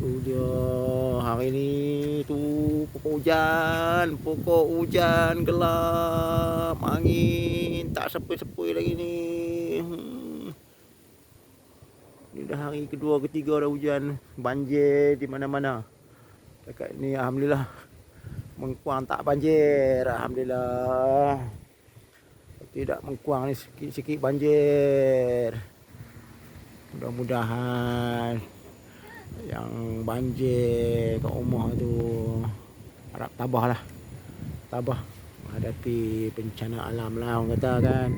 Tu dia hari ni tu pokok hujan gelap, angin tak sepoi-sepoi lagi ni. Ni dah hari kedua ketiga dah hujan, banjir di mana-mana. Dekat ni alhamdulillah Mengkuang tak banjir, alhamdulillah. Tidak Mengkuang ni sikit-sikit banjir. Mudah-mudahan yang banjir kat rumah tu harap tabahlah, tabah menghadapi bencana alam lah orang kata kan.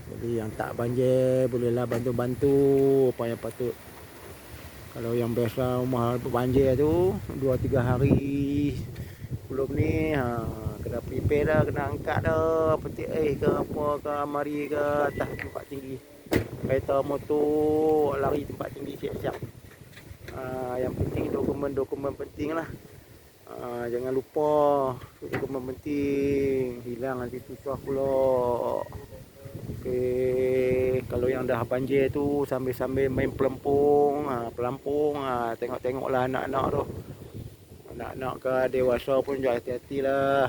Jadi yang tak banjir bolehlah bantu-bantu apa yang patut. Kalau yang biasa rumah banjir tu 2-3 hari sebelum ni kena prepare dah, kena angkat dah peti ke apa ke mari ke atas tempat tinggi. Kereta motor lari tempat tinggi siap-siap. Yang penting dokumen-dokumen penting lah. Jangan lupa dokumen penting, hilang nanti susah pula. Okey, kalau yang dah banjir tu sambil-sambil main pelampung, tengok-tengoklah anak-anak tu. Anak-anak ke dewasa pun jangan hati-hatilah.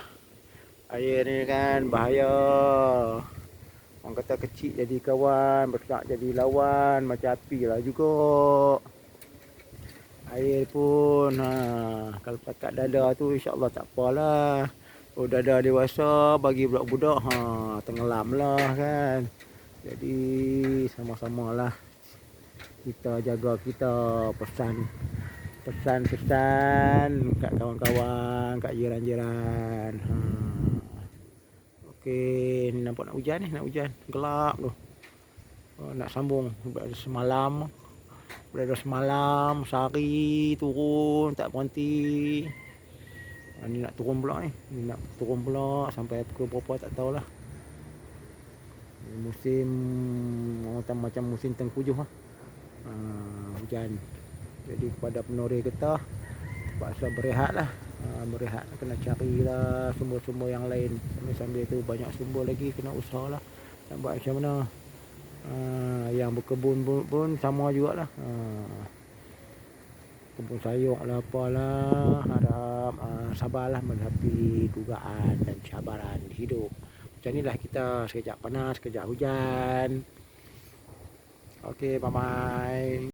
Air ni kan bahaya. Orang kata kecil jadi kawan, besar jadi lawan, macam api lah juga. Air pun kalau takat dada tu insya-Allah tak apalah. Oh dada dewasa bagi budak-budak tenggelam lah kan. Jadi sama-samalah kita jaga, kita pesan kat kawan-kawan, kat jiran-jiran. Okey, ni nampak nak hujan, gelap tu. Nak sambung semalam sehari turun tak berhenti. Ni nak turun pula sampai pukul berapa tak tahulah. Musim macam musim tengkujuh lah. Hujan. Jadi kepada penuri kita terpaksa berehatlah. Berehat, kena carilah sumber-sumber yang lain. Sambil tu banyak sumber lagi kena usahalah nak buat macam mana. Yang berkebun pun sama jugalah. Kebun sayur lah apalah, harap sabarlah menghadapi dugaan dan cabaran hidup. Macam inilah kita, sekejap panas, sekejap hujan. Okey, bye-bye.